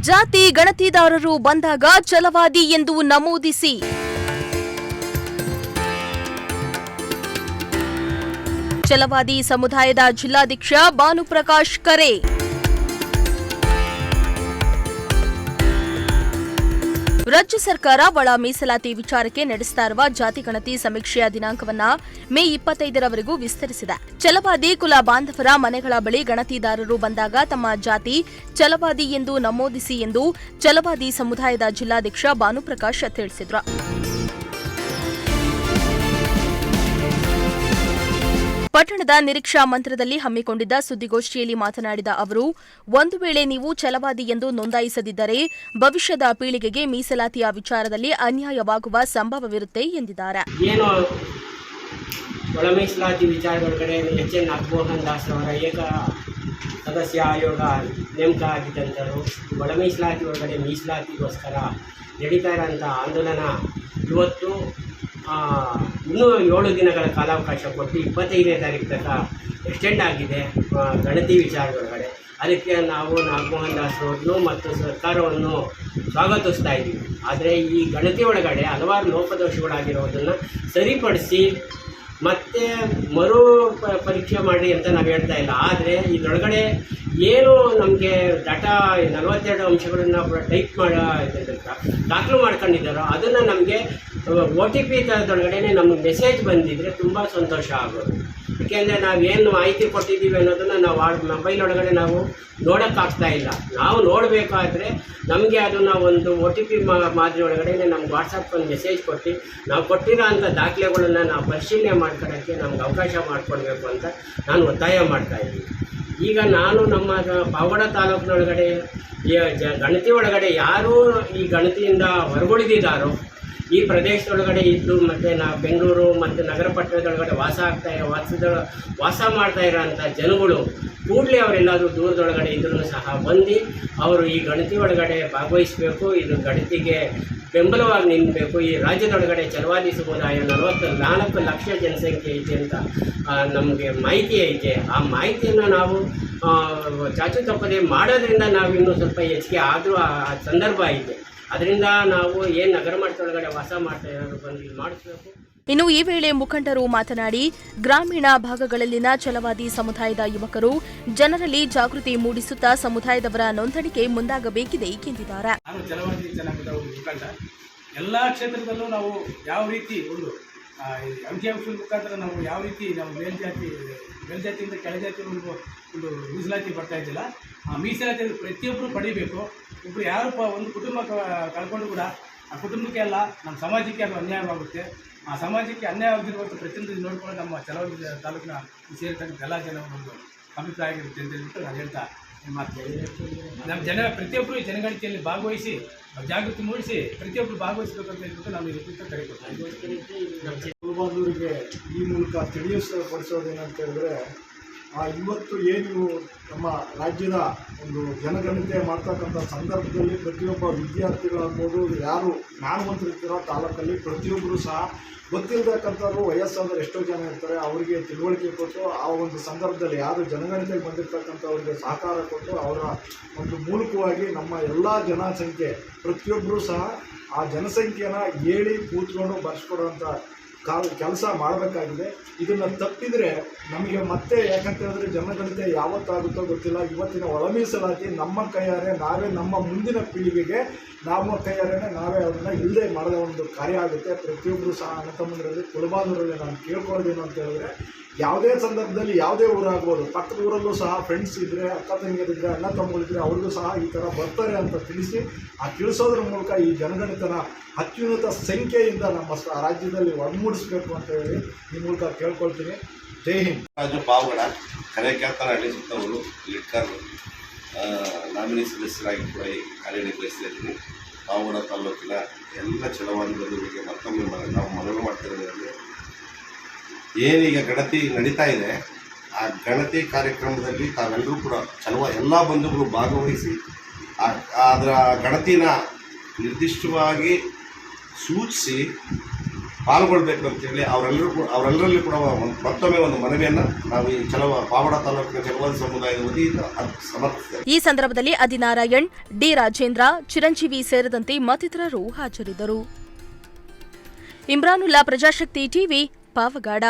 ಜಾತಿ ಗಣತಿದಾರರು ಬಂದಾಗ ಛಲವಾದಿ ಎಂದು ನಮೂದಿಸಿ. ಛಲವಾದಿ ಸಮುದಾಯದ ಜಿಲ್ಲಾಧ್ಯಕ್ಷ ಭಾನುಪ್ರಕಾಶ್ ಕರೆ. ರಾಜ್ಯ ಸರ್ಕಾರ ಒಳ ಮೀಸಲಾತಿ ವಿಚಾರಕ್ಕೆ ನಡೆಸ್ತಾ ಇರುವ ಜಾತಿ ಗಣತಿ ಸಮೀಕ್ಷೆಯ ದಿನಾಂಕವನ್ನ ಮೇ 25ರವರೆಗೂ ವಿಸ್ತರಿಸಿದೆ. ಛಲವಾದಿ ಕುಲ ಬಾಂಧವರ ಮನೆಗಳ ಬಳಿ ಗಣತಿದಾರರು ಬಂದಾಗ ತಮ್ಮ ಜಾತಿ ಛಲವಾದಿ ಎಂದು ನಮೂದಿಸಿ ಎಂದು ಛಲವಾದಿ ಸಮುದಾಯದ ಜಿಲ್ಲಾಧ್ಯಕ್ಷ ಭಾನುಪ್ರಕಾಶ್ ತಿಳಿಸಿದರು. ಪಟ್ಟಣದ ನಿರೀಕ್ಷಾ ಮಂದಿರದಲ್ಲಿ ಹಮ್ಮಿಕೊಂಡಿದ್ದ ಸುದ್ದಿಗೋಷ್ಠಿಯಲ್ಲಿ ಮಾತನಾಡಿದ ಅವರು, ಒಂದು ವೇಳೆ ನೀವು ಛಲವಾದಿ ಎಂದು ನೋಂದಾಯಿಸದಿದ್ದರೆ ಭವಿಷ್ಯದ ಪೀಳಿಗೆಗೆ ಮೀಸಲಾತಿಯ ವಿಚಾರದಲ್ಲಿ ಅನ್ಯಾಯವಾಗುವ ಸಂಭವವಿರುತ್ತೆ ಎಂದಿದ್ದಾರೆ. ಏನು ಒಳ ಮೀಸಲಾತಿ ವಿಚಾರಗಳ ಕಡೆ ಎಚ್.ಎನ್. ನಾಗಮೋಹನ್ ದಾಸ್ ಅವರ ಏಕ ಸದಸ್ಯ ಆಯೋಗ ನೇಮಕ ಆಗಿದ್ದಂಥರು ಒಳ ಮೀಸಲಾತಿ ಒಳಗಡೆ ಮೀಸಲಾತಿಗೋಸ್ಕರ ನಡೀತಾ ಇರೋಂಥ ಆಂದೋಲನ ಇವತ್ತು ಇನ್ನೂ 7 ದಿನಗಳ ಕಾಲಾವಕಾಶ ಕೊಟ್ಟು 25ನೇ ತಾರೀಕು ತನಕ ಎಕ್ಸ್ಟೆಂಡ್ ಆಗಿದೆ ಗಣತಿ ವಿಚಾರದೊಳಗಡೆ. ಅದಕ್ಕೆ ನಾವು ನಾಗಮೋಹನ್ ದಾಸ್ ಅವ್ರನ್ನು ಮತ್ತು ಸರ್ಕಾರವನ್ನು ಸ್ವಾಗತಿಸ್ತಾ ಇದ್ದೀವಿ. ಆದರೆ ಈ ಗಣತಿ ಒಳಗಡೆ ಹಲವಾರು ಲೋಪದೋಷಗಳಾಗಿರೋದನ್ನು ಸರಿಪಡಿಸಿ ಮತ್ತೆ ಮರು ಪರೀಕ್ಷೆ ಮಾಡಿ ಅಂತ ನಾವು ಹೇಳ್ತಾ ಇಲ್ಲ. ಆದರೆ ಇದರೊಳಗಡೆ ಏನು ನಮಗೆ ಡಾಟಾ 42 ಅಂಶಗಳನ್ನು ಟೈಪ್ ದಾಖಲು ಮಾಡ್ಕೊಂಡಿದ್ದಾರೋ ಅದನ್ನು ನಮಗೆ OTP ಥರದೊಳಗಡೆ ನಮಗೆ ಮೆಸೇಜ್ ಬಂದಿದ್ದರೆ ತುಂಬ ಸಂತೋಷ ಆಗೋದು. ಏಕೆಂದರೆ ನಾವೇನು ಮಾಹಿತಿ ಕೊಟ್ಟಿದ್ದೀವಿ ಅನ್ನೋದನ್ನು ನಾವು ಮೊಬೈಲ್ ಒಳಗಡೆ ನಾವು ನೋಡೋಕ್ಕಾಗ್ತಾ ಇಲ್ಲ. ನಾವು ನೋಡಬೇಕಾದ್ರೆ ನಮಗೆ ಅದನ್ನು ಒಂದು OTP ಮಾದರಿ ಒಳಗಡೆ ನಮ್ಗೆ ವಾಟ್ಸಪ್ ಒಂದು ಮೆಸೇಜ್ ಕೊಟ್ಟು ನಾವು ಕೊಟ್ಟಿರೋ ಅಂಥ ದಾಖಲೆಗಳನ್ನು ನಾವು ಪರಿಶೀಲನೆ ಮಾಡ್ಕೊಳ್ಳೋಕ್ಕೆ ನಮ್ಗೆ ಅವಕಾಶ ಮಾಡಿಕೊಡ್ಬೇಕು ಅಂತ ನಾನು ಒತ್ತಾಯ ಮಾಡ್ತಾಯಿದ್ದೀನಿ. ಈಗ ನಾನು ನಮ್ಮ ಪಾವಗಡ ತಾಲೂಕಿನೊಳಗಡೆ ಗಣತಿ ಒಳಗಡೆ ಯಾರೂ ಈ ಗಣತಿಯಿಂದ ಹೊರಗುಳಿದಿದ್ದಾರೋ ಈ ಪ್ರದೇಶದೊಳಗಡೆ ಇದ್ದು ಮತ್ತು ನಾವು ಬೆಂಗಳೂರು ಮತ್ತು ನಗರ ಪಟ್ಟಣದೊಳಗಡೆ ವಾಸ ಮಾಡ್ತಾ ಇರೋಂಥ ಜನಗಳು ಕೂಡಲೇ ಅವರೆಲ್ಲರೂ ದೂರದೊಳಗಡೆ ಇದ್ರೂ ಸಹ ಬಂದು ಅವರು ಈ ಗಣತಿ ಒಳಗಡೆ ಭಾಗವಹಿಸಬೇಕು. ಇದು ಗಣತಿಗೆ ಬೆಂಬಲವಾಗಿ ನಿಲ್ಲಬೇಕು. ಈ ರಾಜ್ಯದೊಳಗಡೆ ಛಲವಾದಿ ಸಮುದಾಯ 44 ಲಕ್ಷ ಜನಸಂಖ್ಯೆ ಐತೆ ಅಂತ ನಮಗೆ ಮಾಹಿತಿ ಐತೆ. ಆ ಮಾಹಿತಿಯನ್ನು ನಾವು ಚಾಚು ತಪ್ಪದೆ ಮಾಡೋದ್ರಿಂದ ನಾವು ಇನ್ನೂ ಸ್ವಲ್ಪ ಹೆಚ್ಚಿಗೆ ಆದರೂ ಆ ಸಂದರ್ಭ ಐತೆ. ಅದರಿಂದ ನಾವು ಏನು ನಗರ ಮಟ್ಟದೊಳಗಡೆ ವಾಸ ಮಾಡ್ತಾ ಇರೋರು ಬಂದು ಮಾಡಿಸ್ಬೇಕು. ಇನ್ನು ಈ ವೇಳೆ ಮುಖಂಡರು ಮಾತನಾಡಿ, ಗ್ರಾಮೀಣ ಭಾಗಗಳಲ್ಲಿನ ಛಲವಾದಿ ಸಮುದಾಯದ ಯುವಕರು ಜನರಲ್ಲಿ ಜಾಗೃತಿ ಮೂಡಿಸುತ್ತಾ ಸಮುದಾಯದವರ ನೋಂದಣಿಗೆ ಮುಂದಾಗಬೇಕಿದೆ ಎಂದಿದ್ದಾರೆ. ಛಲವಾದಿ ಜನಾಂಗದ ಮುಖಂಡ ಎಲ್ಲ ಕ್ಷೇತ್ರದಲ್ಲೂ ನಾವು ಯಾವ ರೀತಿ ಒಂದು ಅಂಕಿಅಂಶದ ಮುಖಾಂತರ ನಾವು ಯಾವ ರೀತಿ ನಾವು ಮೇಲ್ಜಾತಿಯಿಂದ ಕೆಳಜಾತಿ ಒಂದು ಮೀಸಲಾತಿ ಬರ್ತಾ ಇದ್ದಿಲ್ಲ. ಆ ಮೀಸಲಾತಿ ಪ್ರತಿಯೊಬ್ಬರು ಪಡಿಬೇಕು. ಒಬ್ಬರು ಯಾರು ಒಂದು ಕುಟುಂಬ ಕಳ್ಕೊಂಡು ಕೂಡ ಆ ಕುಟುಂಬಕ್ಕೆ ಅಲ್ಲ ನಮ್ಮ ಸಮಾಜಕ್ಕೆ ಅದು ಅನ್ಯಾಯವಾಗುತ್ತೆ. ಆ ಸಮಾಜಕ್ಕೆ ಅನ್ಯಾಯವಾಗಿರುವಂಥ ಪ್ರತಿಯೊಂದು ನೋಡಿಕೊಂಡು ನಮ್ಮ ಛಲವಾದಿ ತಾಲೂಕಿನ ಸೇರಿರ್ತಕ್ಕಂಥ ಎಲ್ಲ ಜನ ಒಂದು ಅಭಿಪ್ರಾಯ ಆಗಿರುತ್ತೆ ಅಂತ ಹೇಳ್ಬಿಟ್ಟು ನಾನು ಹೇಳ್ತಾ ನಮ್ಮ ಪ್ರತಿಯೊಬ್ಬರು ಈ ಜನಗಣತಿಯಲ್ಲಿ ಭಾಗವಹಿಸಿ ಜಾಗೃತಿ ಮೂಡಿಸಿ ಪ್ರತಿಯೊಬ್ಬರು ಭಾಗವಹಿಸಬೇಕಂತ ಹೇಳ್ಬಿಟ್ಟು ನಾವು ಇದಕ್ಕೆ ಕರೆ ಕೊಡ್ತೀವಿ. ಕುಲಬಾಂಧವರಿಗೆ ಈ ಮೂಲಕ ತಿಳಿಸಪಡಿಸೋದೇನಂತ ಹೇಳಿದ್ರೆ, ಇವತ್ತು ಏನು ನಮ್ಮ ರಾಜ್ಯದ ಒಂದು ಜನಗಣತಿ ಮಾಡ್ತಕ್ಕಂಥ ಸಂದರ್ಭದಲ್ಲಿ ಪ್ರತಿಯೊಬ್ಬ ವಿದ್ಯಾರ್ಥಿಗಳಾಗ್ಬೋದು, ಯಾರು ಜ್ಞಾನವಂತರಿರ್ತಾರೋ ತಾಲೂಕಲ್ಲಿ ಪ್ರತಿಯೊಬ್ಬರು ಸಹ ಗೊತ್ತಿರತಕ್ಕಂಥವ್ರು ವಯಸ್ಸಾದರೂ ಎಷ್ಟೋ ಜನ ಇರ್ತಾರೆ. ಅವರಿಗೆ ತಿಳುವಳಿಕೆ ಕೊಟ್ಟು ಆ ಒಂದು ಸಂದರ್ಭದಲ್ಲಿ ಯಾರು ಜನಗಣತಿಗೆ ಬಂದಿರತಕ್ಕಂಥವ್ರಿಗೆ ಸಹಕಾರ ಕೊಟ್ಟು ಅವರ ಒಂದು ಮೂಲಕವಾಗಿ ನಮ್ಮ ಎಲ್ಲ ಜನಸಂಖ್ಯೆ ಪ್ರತಿಯೊಬ್ಬರೂ ಸಹ ಆ ಜನಸಂಖ್ಯೆನ ಹೇಳಿ ಕೂತ್ಕೊಂಡು ಬರ್ಸ್ಕೊಡುವಂಥ ಕೆಲಸ ಮಾಡಬೇಕಾಗಿದೆ. ಇದನ್ನು ತಪ್ಪಿದರೆ ನಮಗೆ ಮತ್ತೆ ಯಾಕಂತ ಹೇಳಿದ್ರೆ ಜನಗಣತಿ ಯಾವತ್ತಾಗುತ್ತೋ ಗೊತ್ತಿಲ್ಲ. ಇವತ್ತಿನ ಒಳ ಮೀಸಲಾತಿ ನಮ್ಮ ಕೈಯಾರೆ ನಾವೇ ನಮ್ಮ ಮುಂದಿನ ಪೀಳಿಗೆಗೆ ನಮ್ಮ ಕೈಯಾರೆ ನಾವೇ ಅದನ್ನು ಇಲ್ಲದೆ ಮಾಡಿದ ಒಂದು ಕಾರ್ಯ ಆಗುತ್ತೆ. ಪ್ರತಿಯೊಬ್ಬರು ಸಹ ಅಣ್ಣ ತಮ್ಮಂದರಲ್ಲಿ ಕುಲಬಾಂಧವರಲ್ಲಿ ನಾನು ಕೇಳ್ಕೊಳ್ಳೋದೇನು ಅಂತ ಹೇಳಿದ್ರೆ, ಯಾವುದೇ ಸಂದರ್ಭದಲ್ಲಿ ಯಾವುದೇ ಊರಾಗ್ಬೋದು, ಪಕ್ಕದ ಊರಲ್ಲೂ ಸಹ ಫ್ರೆಂಡ್ಸ್ ಇದ್ದರೆ, ಅಕ್ಕ ತಂಗಿಯರಿದ್ದರೆ, ಅಣ್ಣ ತಮ್ಮಗಳಿದ್ದರೆ ಅವ್ರಿಗೂ ಸಹ ಈ ಥರ ಬರ್ತಾರೆ ಅಂತ ತಿಳಿಸಿ ಆ ತಿಳಿಸೋದ್ರ ಮೂಲಕ ಈ ಜನಗಣತಿನ ಅತ್ಯುನ್ನತ ಸಂಖ್ಯೆಯಿಂದ ನಮ್ಮ ರಾಜ್ಯದಲ್ಲಿ ಒಗ್ಗೂಡಿಸಬೇಕು ಅಂತ ಹೇಳಿ ಈ ಮೂಲಕ ಕೇಳ್ಕೊಳ್ತೀನಿ. ಜೈ ಹಿಂದ್. ರಾಜು ಪಾವಗಡ ಕರೆಕ್ಯಾತನಹಳ್ಳಿ ಸುತ್ತವರು ಲಿಟ್ಕರ್ ನಾಮಿನಿ ಸದಸ್ಯರಾಗಿ ಕೂಡ ಈ ಕಾರ್ಯನಿರ್ವಹಿಸ್ತಾ ಇದ್ದೀನಿ. ಪಾವಗಡ ತಾಲೂಕಿನ ಎಲ್ಲ ಛಲವಾದಿ ಬಂಧುಗಳಿಗೆ ಮತ್ತೊಮ್ಮೆ ನಾವು ಮನವಿ ಮಾಡ್ತಿರೋದ್ರಲ್ಲಿ, ಏನೀಗ ಗಣತಿ ನಡೀತಾ ಇದೆ ಆ ಗಣತಿ ಕಾರ್ಯಕ್ರಮದಲ್ಲಿ ತಾವೆಲ್ಲರೂ ಕೂಡ ಎಲ್ಲ ಬಂಧುಗಳು ಭಾಗವಹಿಸಿ ಅದರ ಗಣತಿನ ನಿರ್ದಿಷ್ಟವಾಗಿ ಸೂಚಿಸಿ ಪಾಲ್ಗೊಳ್ಬೇಕು ಅಂತೇಳಿ ಅವರೆಲ್ಲರಲ್ಲಿ ಕೂಡ ಮತ್ತೊಮ್ಮೆ ಒಂದು ಮನವಿಯನ್ನು ನಾವು ಈ ಪಾವಡ ತಾಲೂಕಿನ ಚಲವಾದಿ ಸಮುದಾಯದ ವತಿಯಿಂದ ಸಮರ್ಥಿಸ್ತೇವೆ. ಈ ಸಂದರ್ಭದಲ್ಲಿ ಆದಿನಾರಾಯಣ್, ಡಿ ರಾಜೇಂದ್ರ, ಚಿರಂಜೀವಿ ಸೇರಿದಂತೆ ಮತ್ತಿತರರು ಹಾಜರಿದ್ದರು. ಇಮ್ರಾನುಲ್ಲಾ, ಪ್ರಜಾಶಕ್ತಿ ಟಿವಿ, ಪಾವಗಡ.